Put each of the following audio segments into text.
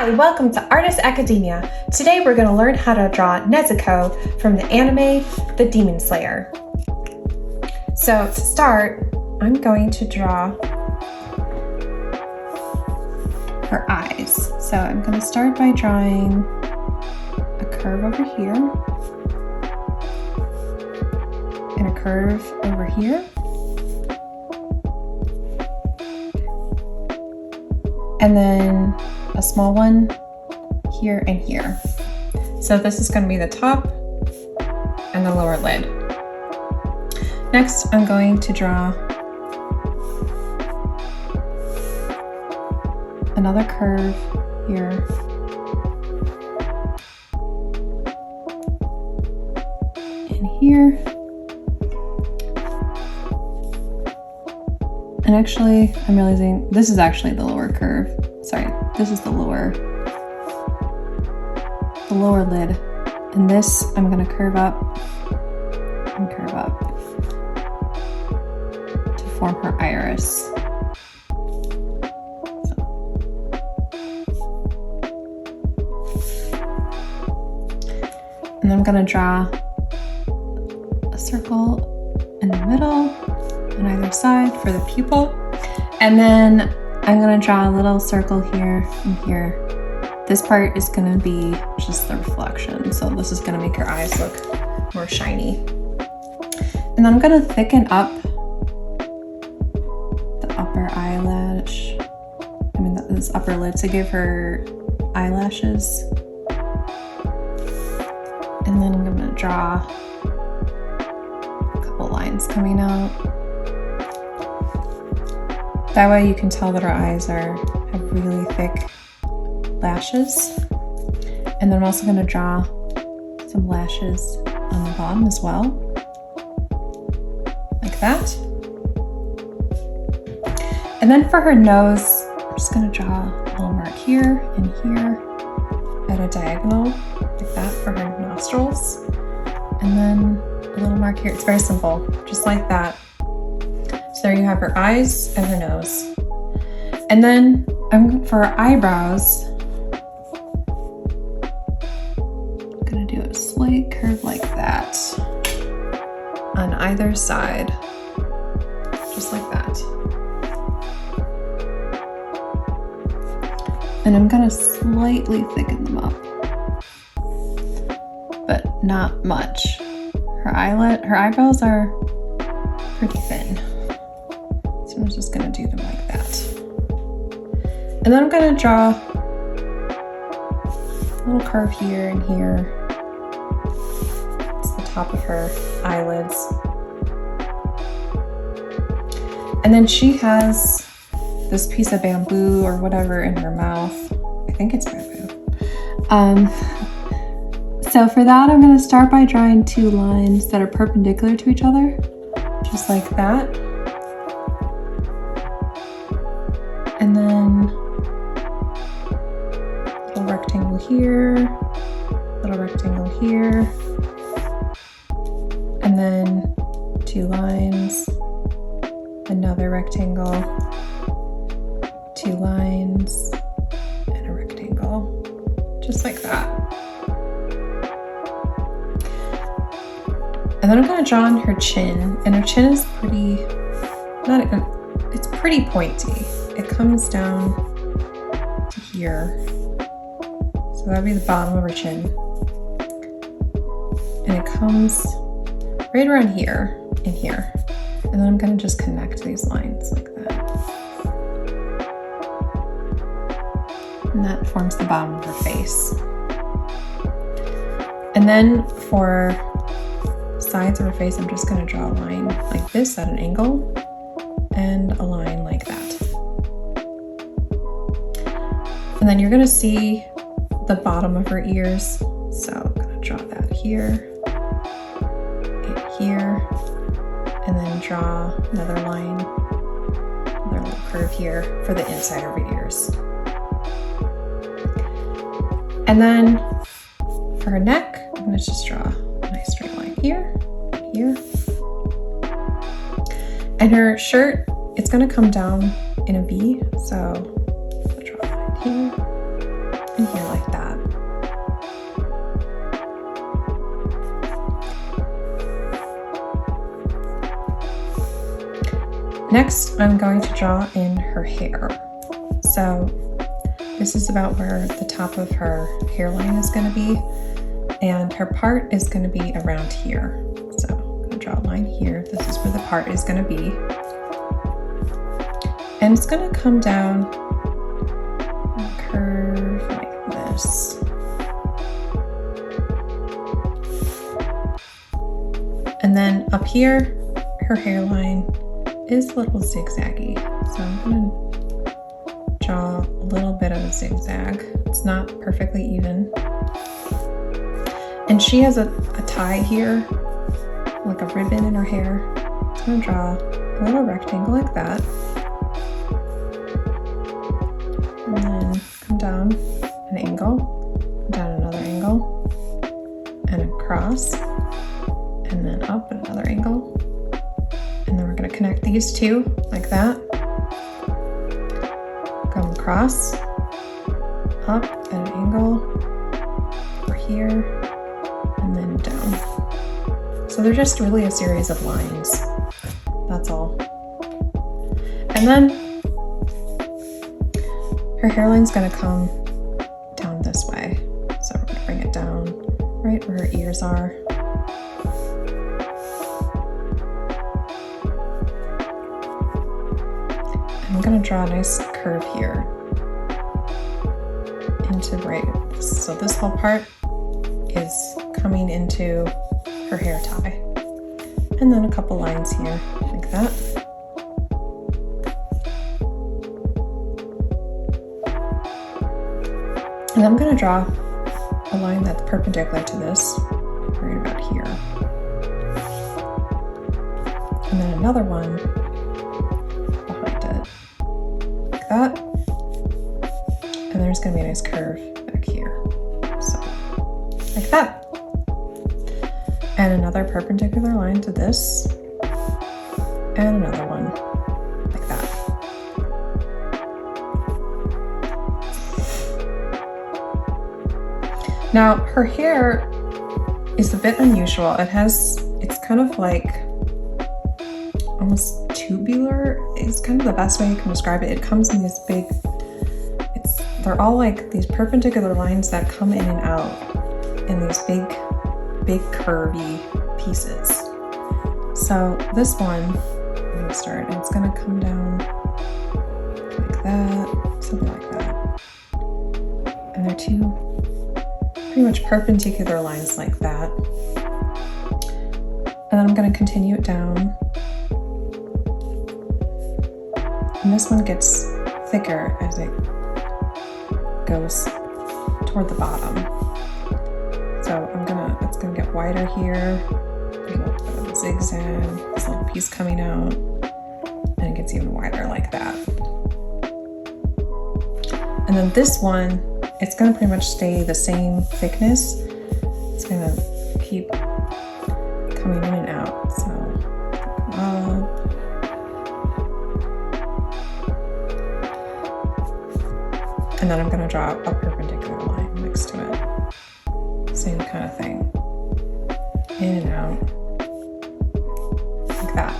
Hi, welcome to Artist Academia. Today we're going to learn how to draw Nezuko from the anime The Demon Slayer. So to start, I'm going to draw her eyes. So I'm going to start by drawing a curve over here and a curve over here. And then a small one here and here. So this is going to be the top and the lower lid. Next, I'm going to draw another curve here. And here. And actually, I'm realizing this is actually the lower curve. Sorry, this is the lower lid. And this, I'm gonna curve up and curve up to form her iris. And I'm gonna draw a circle in the middle on either side for the pupil. And then I'm gonna draw a little circle here and here. This part is gonna be just the reflection. So this is gonna make your eyes look more shiny. And then I'm gonna thicken up the upper eyelash. This upper lid to give her eyelashes. And then I'm gonna draw a couple lines coming out. That way you can tell that our eyes have really thick lashes. And then I'm also going to draw some lashes on the bottom as well, like that. And then for her nose, I'm just going to draw a little mark here and here at a diagonal, like that for her nostrils. And then a little mark here. It's very simple, just like that. So there you have her eyes and her nose. And then for her eyebrows, I'm gonna do a slight curve like that on either side, just like that. And I'm gonna slightly thicken them up, but not much. Her eyebrows are pretty thin. So I'm just gonna do them like that. And then I'm gonna draw a little curve here and here. It's the top of her eyelids. And then she has this piece of bamboo or whatever in her mouth. I think it's bamboo. So for that, I'm gonna start by drawing two lines that are perpendicular to each other, just like that. And then a little rectangle here, little rectangle here, and then two lines, another rectangle, two lines, and a rectangle, just like that. And then I'm going to draw on her chin, and her chin is it's pretty pointy. It comes down to here. So that'd be the bottom of her chin. And it comes right around here and here. And then I'm gonna just connect these lines like that. And that forms the bottom of her face. And then for sides of her face, I'm just gonna draw a line like this at an angle and a line like that. And then you're gonna see the bottom of her ears. So I'm gonna draw that here and here, and then draw another line, another little curve here for the inside of her ears. And then for her neck, I'm gonna just draw a nice straight line here and here. And her shirt, it's gonna come down in a V, so I'll draw a line here and here like that. Next, I'm going to draw in her hair. So this is about where the top of her hairline is going to be, and her part is going to be around here. So I'm going to draw a line here. This is where the part is going to be. And it's going to come down and curve like this. And then up here, her hairline is a little zigzaggy. So I'm going to draw a little bit of a zigzag. It's not perfectly even. And she has a tie here, like a ribbon in her hair. So I'm going to draw a little rectangle like that. And then come down an angle, down another angle, and across, and then up another angle. And then we're going to connect these two like that. Come across, up at an angle, over here, and then down. So they're just really a series of lines. That's all. And then her hairline's going to come down this way. So we're going to bring it down right where her ears are. I'm going to draw a nice curve here into right. So this whole part is coming into her hair tie. And then a couple lines here like that. And I'm going to draw a line that's perpendicular to this, right about here. And then another one behind it, like that. And there's going to be a nice curve back here, so like that. And another perpendicular line to this, and another one like that. Now her hair is a bit unusual. It's kind of like almost tubular is kind of the best way you can describe it. It comes in these big, they're all like these perpendicular lines that come in and out in these big curvy pieces. So this one, I'm gonna start, it's gonna come down like that, something like that. And they're two pretty much perpendicular lines like that. And then I'm going to continue it down. And this one gets thicker as it goes toward the bottom. So it's gonna get wider here. There's a little bit of a zigzag, this little piece coming out, and it gets even wider like that. And then this one, it's gonna pretty much stay the same thickness. It's gonna keep coming in and out. So come up. And then I'm gonna draw a perpendicular line next to it. Same kind of thing. In and out. Like that.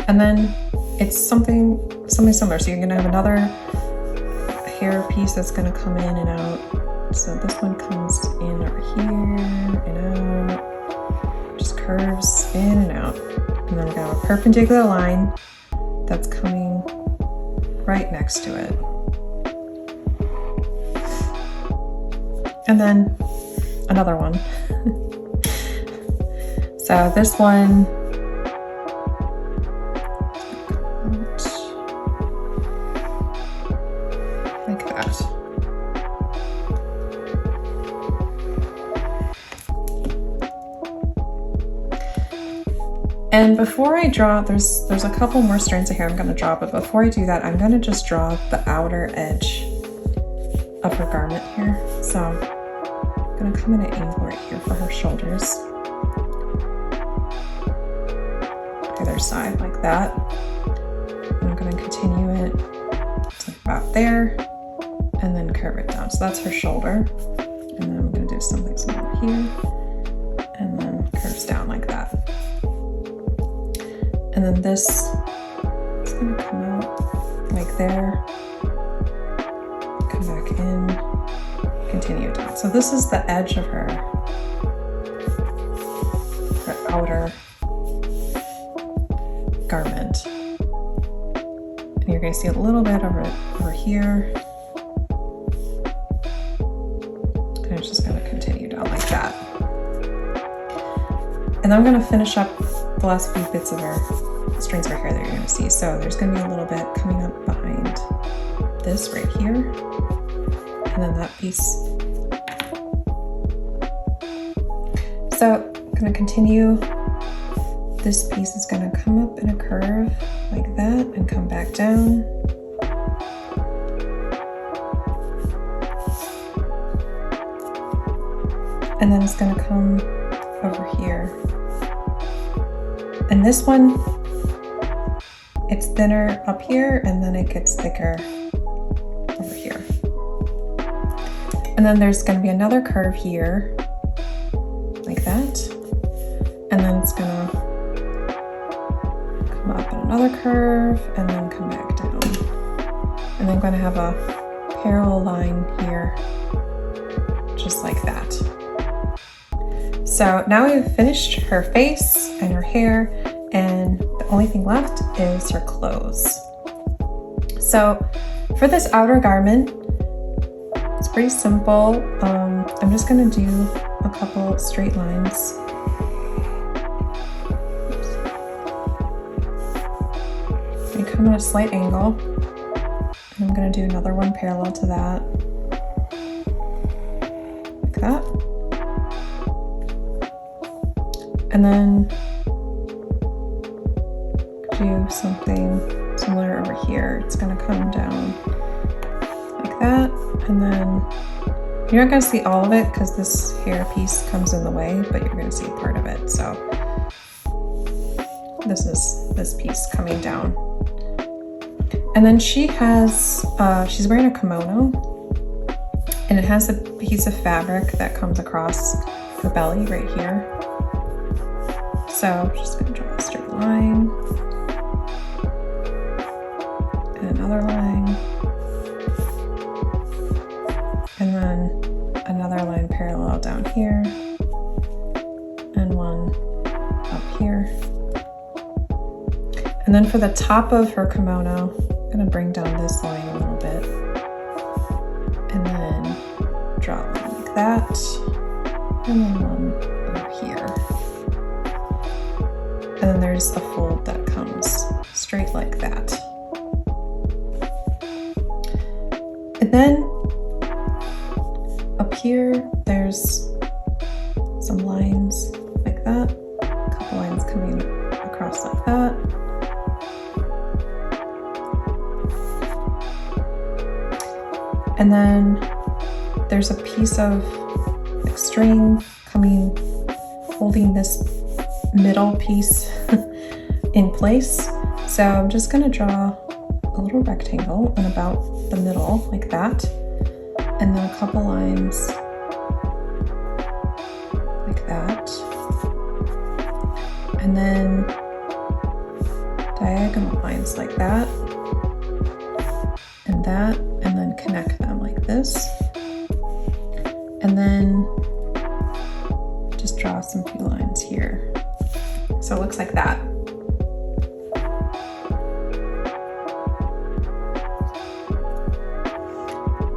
And then it's something similar. So you're gonna have another hair piece that's gonna come in and out. So this one comes in over here and out. Just curves in and out. And then we're gonna have a perpendicular line that's coming right next to it. And then another one. So this one, like that. And before I draw, there's a couple more strands of hair I'm going to draw, but before I do that, I'm going to just draw the outer edge of her garment here. So I'm going to come in an angle right here for her shoulders. Either side like that. And I'm going to continue it to about there. and then curve it down. So that's her shoulder. And then I'm gonna do something similar here, and then curves down like that. And then this is gonna come out like there, come back in, continue down. So this is the edge of her outer garment. And you're gonna see a little bit over here. And it's just gonna continue down like that. And I'm gonna finish up the last few bits of her strings of her hair that you're gonna see. So there's gonna be a little bit coming up behind this right here. And then that piece. So I'm gonna continue. This piece is gonna come up in a curve like that and come back down. And then it's gonna come over here. And this one, it's thinner up here and then it gets thicker over here. And then there's gonna be another curve here, like that. And then it's gonna come up in another curve and then come back down. And then I'm gonna have a parallel line here, just like that. So now we've finished her face and her hair, and the only thing left is her clothes. So for this outer garment, it's pretty simple. I'm just gonna do a couple straight lines. They come at a slight angle. And I'm gonna do another one parallel to that, like that. And then do something similar over here. It's gonna come down like that. And then you're not gonna see all of it because this hair piece comes in the way, but you're gonna see part of it. So this is this piece coming down. And then she has, she's wearing a kimono, and it has a piece of fabric that comes across her belly right here. So I'm just gonna draw a straight line, and another line, and then another line parallel down here, and one up here. And then for the top of her kimono, I'm gonna bring down this line a little bit, and then draw a line like that, and then one over here. And then there's a fold that comes straight like that. And then up here, there's some lines like that, a couple lines coming across like that. And then there's a piece of string coming, holding this middle piece in place. So I'm just gonna draw a little rectangle in about the middle like that, and then a couple lines like that, and then diagonal lines like that, and that, and then connect them like this, and then just draw some few lines here. So it looks like that.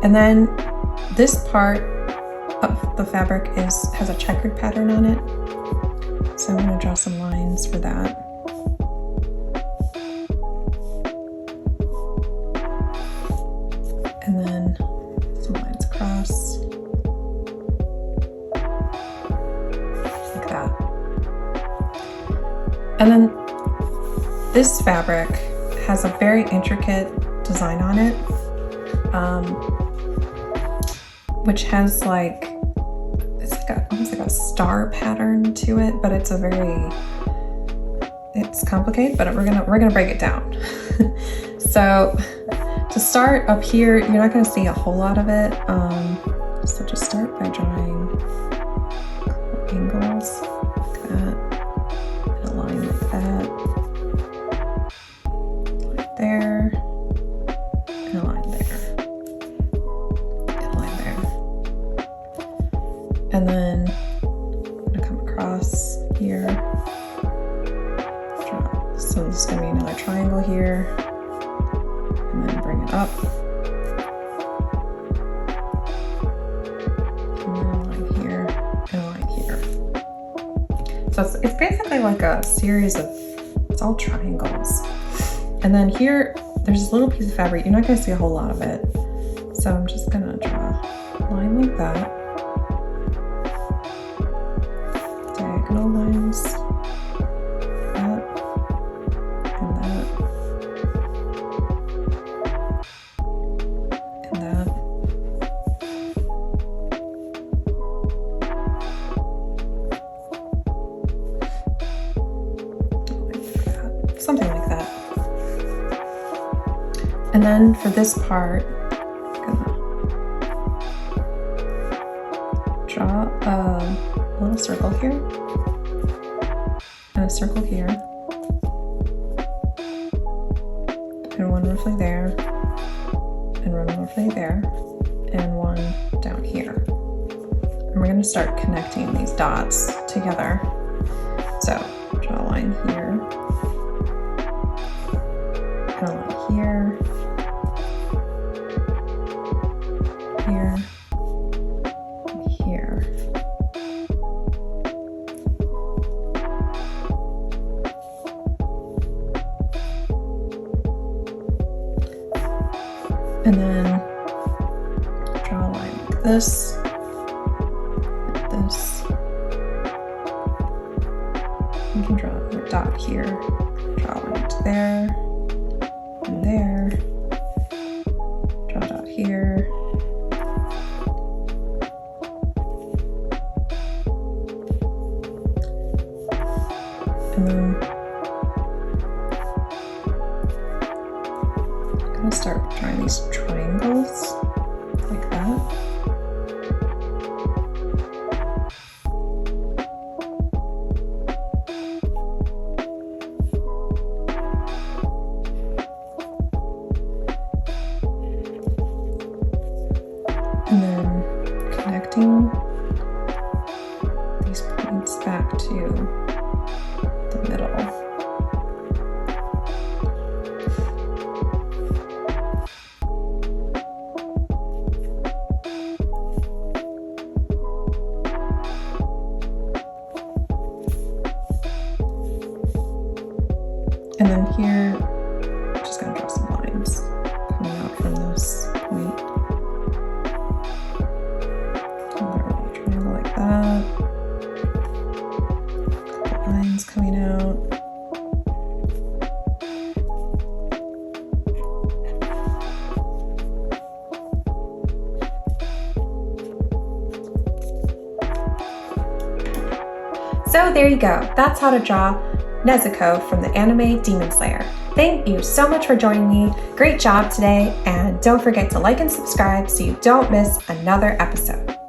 And then this part of the fabric has a checkered pattern on it. So I'm going to draw some lines for that. And then some lines across. Like that. And then this fabric has a very intricate design on it, which has like, it's like almost like a star pattern to it, but it's complicated, but we're gonna break it down. So To start up here, you're not going to see a whole lot of it. So just start by drawing angles like that, and a line like that, like there, and a line there, and a line there. And then I'm going to come across here. So this is going to be another triangle here, and then bring it up. So it's basically like a series of, it's all triangles. And then here, there's this little piece of fabric. You're not going to see a whole lot of it. So I'm just going to draw a line like that. Diagonal lines. That. And that. And that. Something like that. And then for this part, I'm gonna draw a little circle here, and a circle here, and one roughly there, and one roughly there, and one down here. And we're gonna start connecting these dots together. So draw a line here, and a line here, here, and here. And then draw a line like this, like this. You can draw a dot here, draw a line to there, and there, draw a dot here, and then I'm gonna start drawing these triangles like that. And then connecting these points back to the middle. And then here, I'm just going to draw some lines coming out from this point. Another little triangle like that. Couple lines coming out. So there you go. That's how to draw Nezuko from the anime Demon Slayer. Thank you so much for joining me. Great job today, and don't forget to like and subscribe so you don't miss another episode.